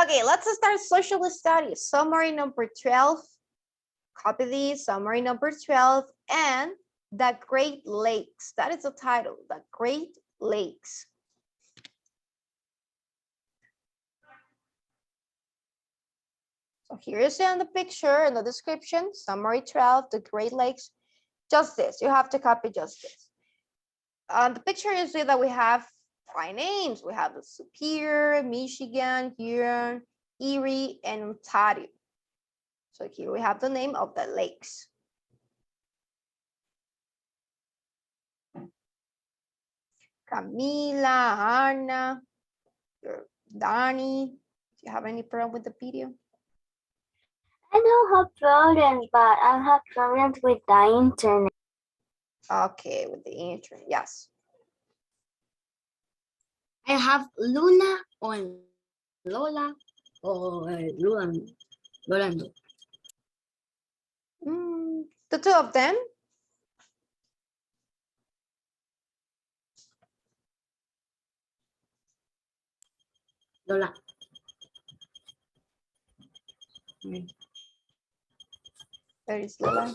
Okay, let's start social studies. Summary number 12. Copy this, summary number 12, and the Great Lakes. That is the title, the Great Lakes. So here you see on the picture in the description, summary 12, the Great Lakes. Just this, you have to copy just this. On the picture you see that we have 5 names. We have the Superior, Michigan, Huron, Erie, and Ontario. So here we have the name of the lakes. Camila, Anna, Danny. Do you have any problem with the video? I don't have problems, but I have problems with the internet. Okay, with the internet, yes. I have Luna or Lola or Rolando. The two of them. Lola. Where is Lola?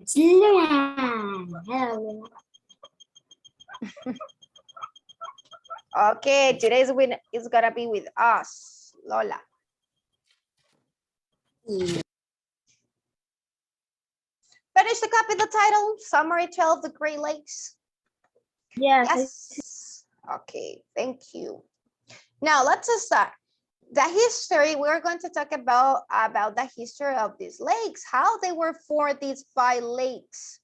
It's Luna. Hello, Luna. Okay, today's win is gonna be with us, Lola. Yeah. Finish to copy the title, Summary 12, the Great Lakes. Yes. Okay, thank you. Now let's start. The history, we're going to talk about the history of these lakes, how they were formed, these 5 lakes.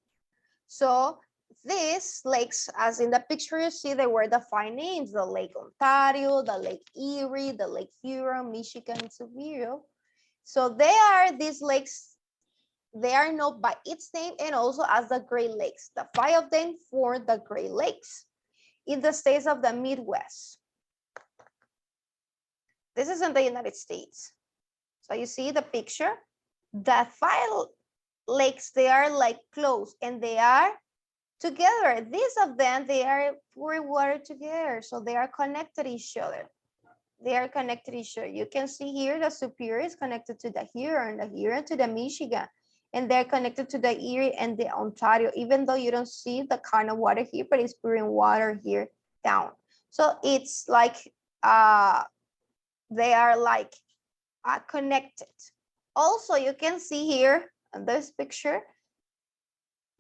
So these lakes, as in the picture you see, they were the 5 names, the Lake Ontario, the Lake Erie, the Lake Huron, Michigan, and Superior. So they are these lakes, they are known by its name and also as the Great Lakes. The 5 of them form the Great Lakes in the states of the Midwest. This is in the United States. So you see the picture, the 5 lakes, they are like close and they are together. These of them, they are pouring water together. So they are connected each other. They are connected each other. You can see here the Superior is connected to the Huron to the Michigan, and they're connected to the Erie and the Ontario, even though you don't see the kind of water here, but it's pouring water here down. So it's like, they are like connected. Also, you can see here in this picture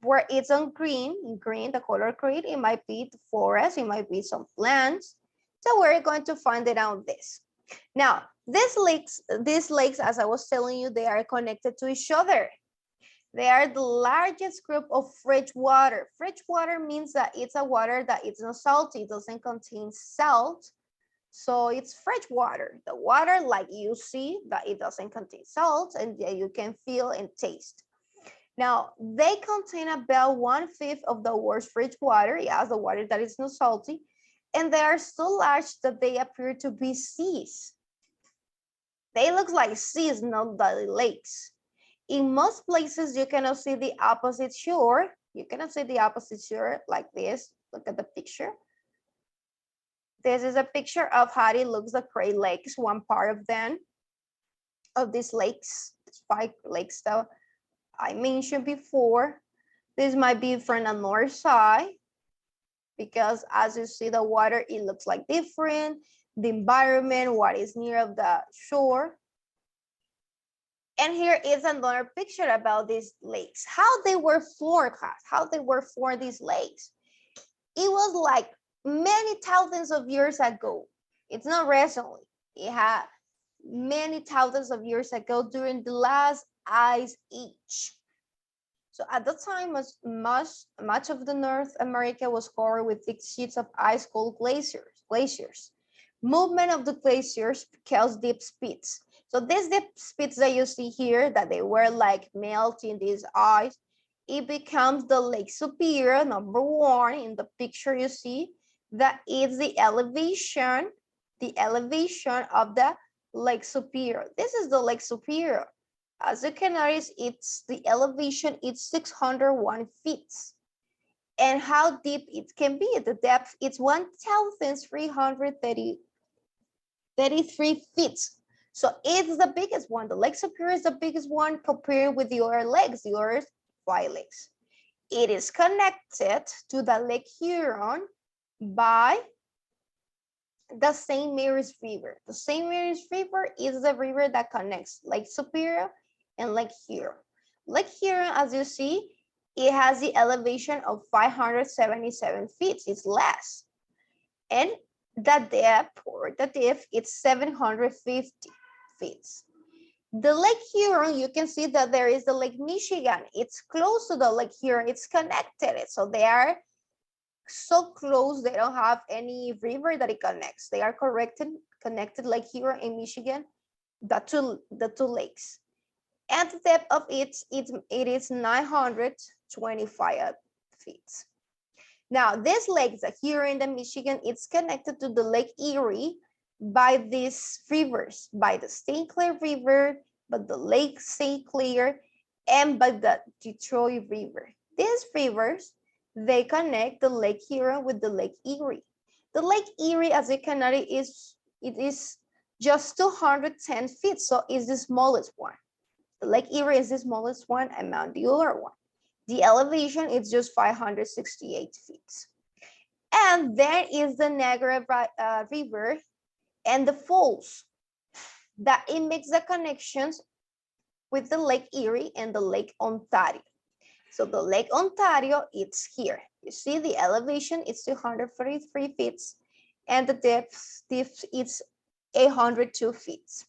where it's on green, in green, the color green, it might be the forest, it might be some plants. So we're going to find it out this. Now, these lakes, as I was telling you, they are connected to each other. They are the largest group of fresh water. Fresh water means that it's a water that it's not salty, it doesn't contain salt. So it's fresh water. The water, like you see, that it doesn't contain salt and you can feel and taste. Now, they contain about 1/5 of the world's fresh water. Yes, the water that is not salty. And they are so large that they appear to be seas. They look like seas, not the lakes. In most places, you cannot see the opposite shore. You cannot see the opposite shore like this. Look at the picture. This is a picture of how it looks, the Great Lakes, one part of them, of these lakes, 5 lakes that I mentioned before. This might be from the north side, because as you see the water, it looks like different. The environment, what is near of the shore. And here is another picture about these lakes, how they were formed, how they were formed, these lakes. It was like many thousands of years ago. It's not recently. It had many thousands of years ago during the last ice age. So at the time, much of the North America was covered with thick sheets of ice called glaciers. Movement of the glaciers caused deep spits. So these deep spits that you see here, that they were like melting this ice, it becomes the Lake Superior, number 1 in the picture you see, that is the elevation of the Lake Superior. This is the Lake Superior. As you can notice, it's the elevation, it's 601 feet. And how deep it can be, the depth, it's 1,330 33 feet. So it's the biggest one. The Lake Superior is the biggest one compared with the other lakes, the other 5 lakes. It is connected to the Lake Huron by the St. Mary's River. The St. Mary's River is the river that connects Lake Superior and Lake Huron. Lake Huron, as you see, it has the elevation of 577 feet. It's less. And the depth is 750 feet. The Lake Huron, you can see that there is the Lake Michigan. It's close to the Lake Huron. It's connected. So they are so close, they don't have any river that it connects. They are connected Lake Huron in Michigan, the two lakes. And the depth of it is 925 feet. Now, this lake, the Huron and Michigan, it's connected to the Lake Erie by these rivers, by the St. Clair River, by the Lake St. Clair, and by the Detroit River. These rivers, they connect the Lake Huron with the Lake Erie. The Lake Erie, as you can notice, it is just 210 feet, so it's the smallest one. The Lake Erie is the smallest one among the other one. The elevation is just 568 feet. And there is the Niagara River and the falls that it makes the connections with the Lake Erie and the Lake Ontario. So the Lake Ontario, it's here. You see the elevation is 243 feet and the depth is 802 feet.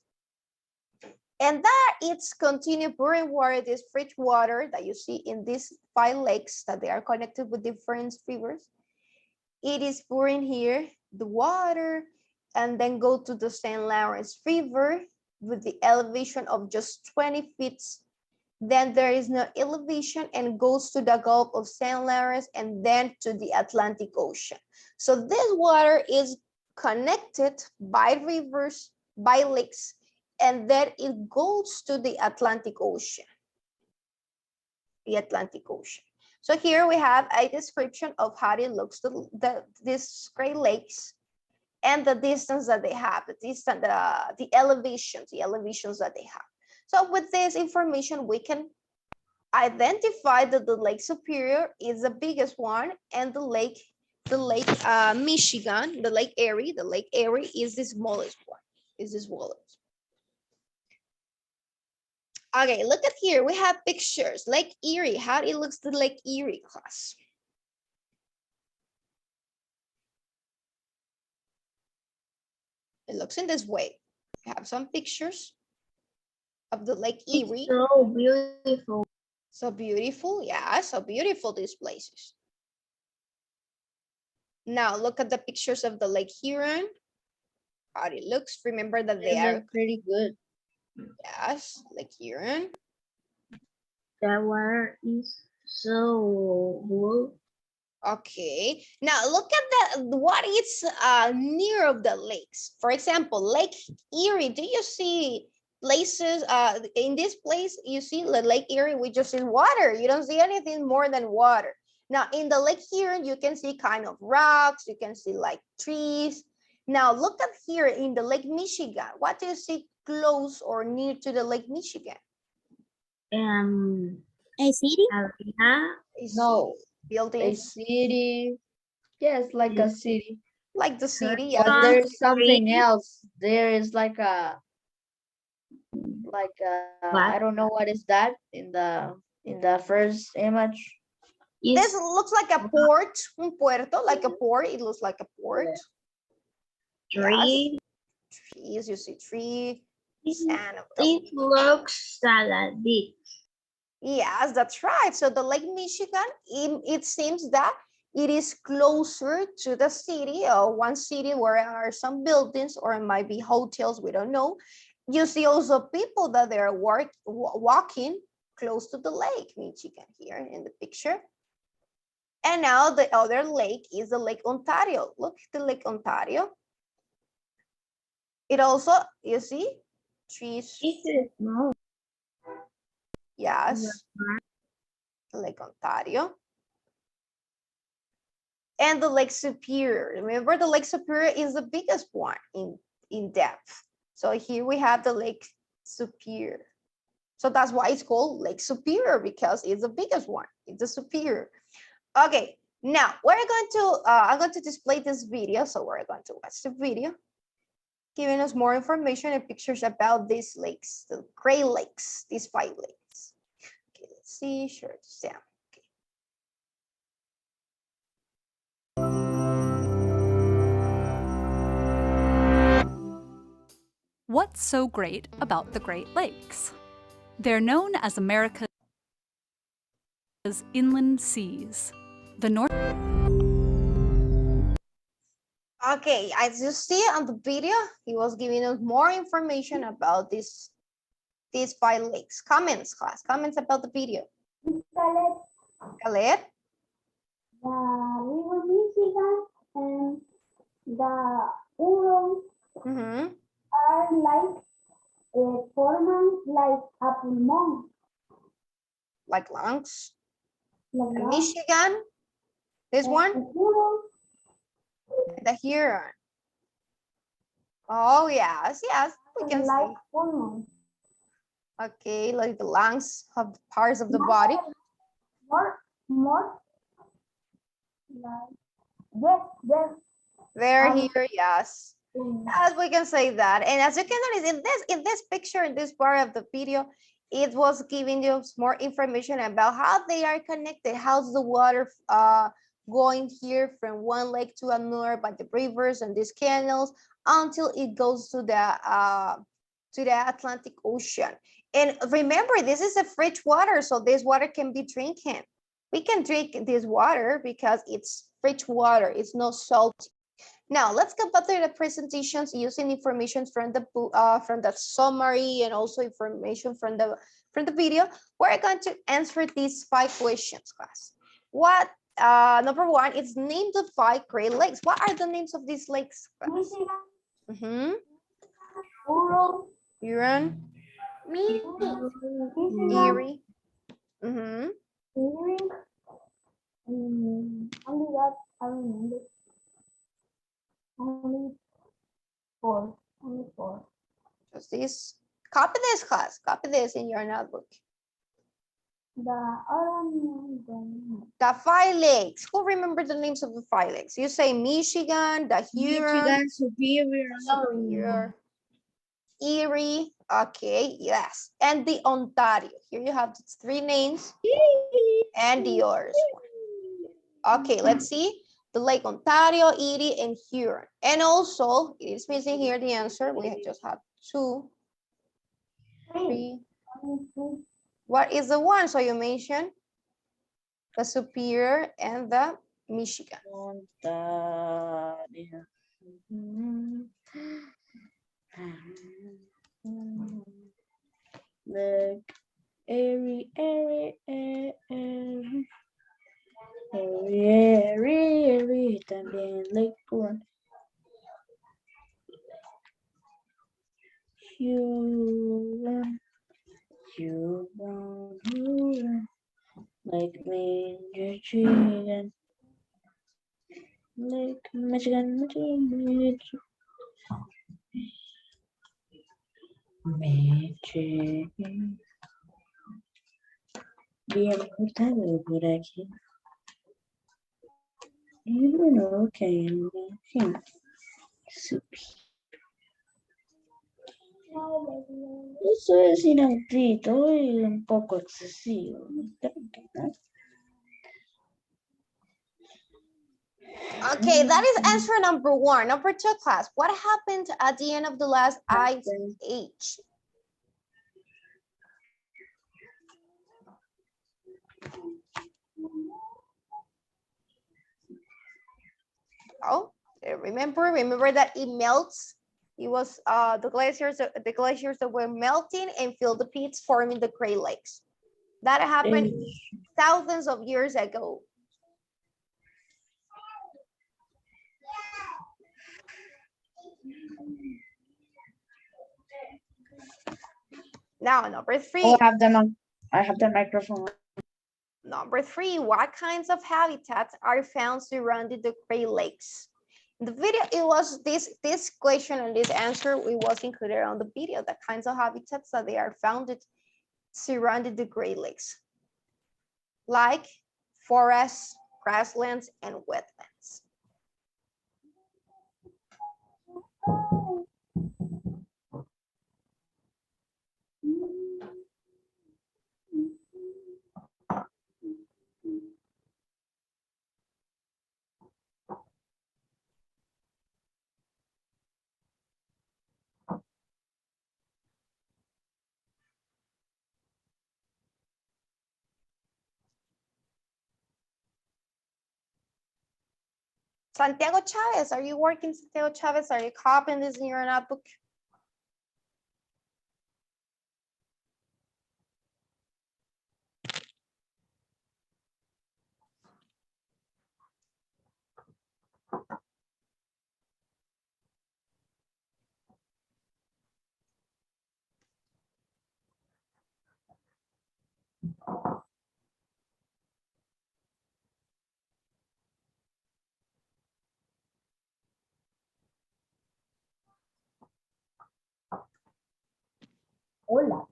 And that it's continued pouring water, this fresh water that you see in these 5 lakes that they are connected with different rivers. It is pouring here, the water, and then go to the St. Lawrence River with the elevation of just 20 feet. Then there is no elevation and goes to the Gulf of St. Lawrence and then to the Atlantic Ocean. So this water is connected by rivers, by lakes, and then it goes to the Atlantic Ocean. The Atlantic Ocean. So here we have a description of how it looks, these Great Lakes and the distance that they have, the elevations that they have. So with this information, we can identify that the Lake Superior is the biggest one, and the Lake Michigan, the Lake Erie is the smallest one. Okay, look at here. We have pictures. Lake Erie. How it looks the Lake Erie, class? It looks in this way. We have some pictures of the Lake Erie. It's so beautiful. So beautiful, yeah, so beautiful these places. Now look at the pictures of the Lake Huron. How it looks. Remember that they are pretty good. Yes, Lake Huron. The water is so blue. Okay, now look at what is near of the lakes. For example, Lake Erie. Do you see places in this place? You see the Lake Erie, we just see water. You don't see anything more than water. Now in the Lake Huron, you can see kind of rocks. You can see like trees. Now look at here in the Lake Michigan. What do you see close or near to the Lake Michigan? A city? No, a Buildings city. Yes, like a city. like the city. But Yeah. there's something else. There is like a I don't know what is that in the first image. This looks like a port, un puerto, like a port. It looks like a port. Tree. Trees, you see tree. Sand. It looks like this. Yes, that's right. So the Lake Michigan, it seems that it is closer to the city, or one city where there are some buildings, or it might be hotels, we don't know. You see also people that they are walking close to the Lake Michigan here in the picture. And now the other lake is the Lake Ontario. Look at the Lake Ontario. It also, you see, trees. No. Yes, Lake Ontario. And the Lake Superior. Remember, the Lake Superior is the biggest one in depth. So here we have the Lake Superior. So that's why it's called Lake Superior, because it's the biggest one. It's the Superior. Okay, now we're going to, I'm going to display this video. So we're going to watch the video, giving us more information and pictures about these lakes, the Great Lakes, these 5 lakes. Okay, let's see, share sound. What's so great about the Great Lakes? They're known as America's inland seas. The North. Okay, as you see on the video, he was giving us more information about these 5 lakes. Comments, class, comments about the video. Khaled? The River Michigan and the Ural Mm-hmm. are like forming like a pulmon. Like lungs. Like And that. Michigan, this one, The Ural and the Huron. Oh, yes, yes, we can like see. pulmon. Okay, like the lungs of parts of the body. More like yes. They're Um, here, yes. Yes, we can say that. And as you can notice in this picture, in this part of the video, it was giving you more information about how they are connected. How's the water going here from one lake to another by the rivers and these canals until it goes to the Atlantic Ocean. And remember, this is a fresh water, so this water can be drinking. We can drink this water because it's fresh water. It's not salty. Now let's go back to the presentations using information from the summary and also information from the video. We're going to answer these 5 questions, class. What number 1 is name the 5 Great Lakes. What are the names of these lakes, class? Michigan, Ural, Huron, Michigan, Erie. Erie, only that I remember. Only 4. Just this. Copy this, class. Copy this in your notebook. The other one, The 5 lakes. Who remember the names of the 5 lakes? You say Michigan, the Huron, Michigan, Superior, Superior, Erie. Okay, yes. And the Ontario. Here you have the 3 names and the others. Okay, let's see. The Lake Ontario, Erie, and Huron. And also, it is missing here the answer. We just have 2, 3. What is the one? So you mentioned the Superior and the Michigan. Ontario. Look, Erie, también Lake Huron. Huron, Lake Michigan, Lake Michigan, Michigan. Bien cortado por aquí. Y bueno, ok, eso es inaudito y un poco excesivo. Okay, that is answer number 1. Number 2, class. What happened at the end of the last ice age? Oh, remember that it melts. It was the glaciers that were melting and filled the pits, forming the Great Lakes. That happened thousands of years ago. Now, number 3. Oh, I have the microphone. Number 3, what kinds of habitats are found surrounding the Great Lakes? The video, it was this question and this answer, it was included on the video, the kinds of habitats that they are found surrounding the Great Lakes, like forests, grasslands, and wetlands. Santiago Chavez, are you working, Santiago Chavez? Are you copying this in your notebook? Hola.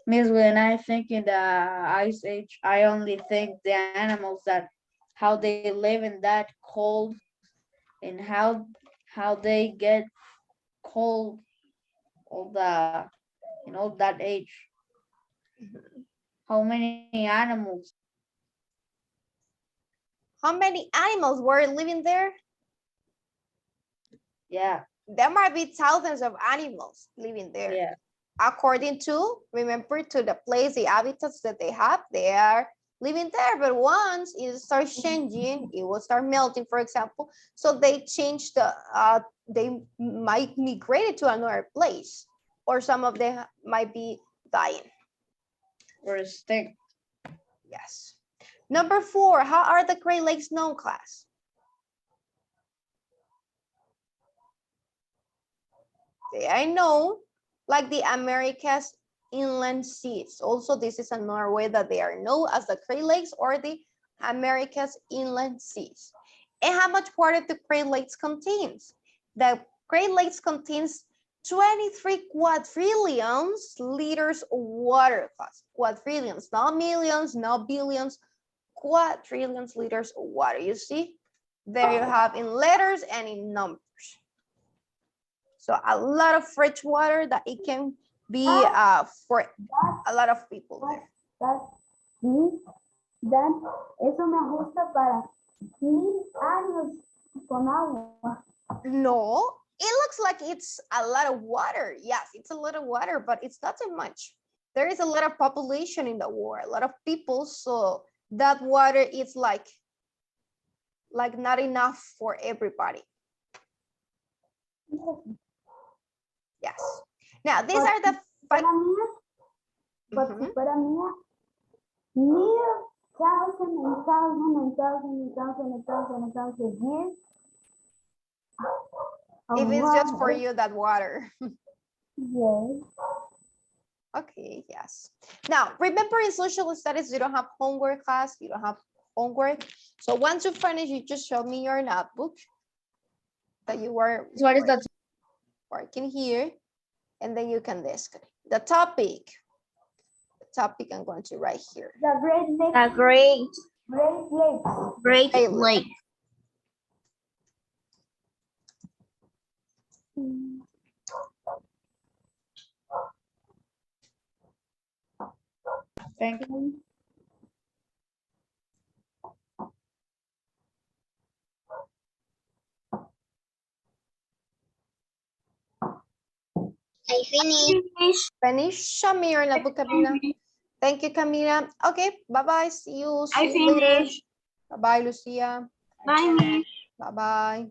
Miss, when I think in the Ice Age, I only think the animals that how they live in that cold and how they get cold all the that age. How many animals? How many animals were living there? Yeah, There might be thousands of animals living there. yeah. According to, remember, to the place, the habitats that they have, they are living there. But once it starts changing, it will start melting, for example. So they change the, they might migrate to another place, or some of them might be dying. Or extinct. Yes. Number 4, how are the Great Lakes known, class? They are known like the Americas inland seas. Also, this is another way that they are known as the Great Lakes or the Americas inland seas. And how much water the Great Lakes contains? The Great Lakes contains 23 quadrillions liters of water, class. Quadrillions, not millions, not billions, quadrillions liters of water. You see, there you have in letters and in numbers. So a lot of fresh water that it can be for a lot of people there. Dan, eso me gusta para 1000 años con agua. No, it looks like it's a lot of water. Yes, it's a lot of water, but it's not so much. There is a lot of population in the world, a lot of people, so that water is like not enough for everybody. Yes. Now, these are the five. But para mí, 1,000 years. If it's just for you, that water. Yes. Okay, yes. Now, remember in social studies, you don't have homework, class, you don't have homework. So once you finish, you just show me your notebook that you were So what is that? working here, and then you can discuss the topic. The topic I'm going to write here. The Great Lakes. The Great Great Lakes. Great Lake. Thank you. I finished. Finish. Show me your notebook, Camila. Thank you, Camila. Okay, bye-bye. See you later. finished. Bye-bye, Lucia. Bye, Miss. Bye-bye.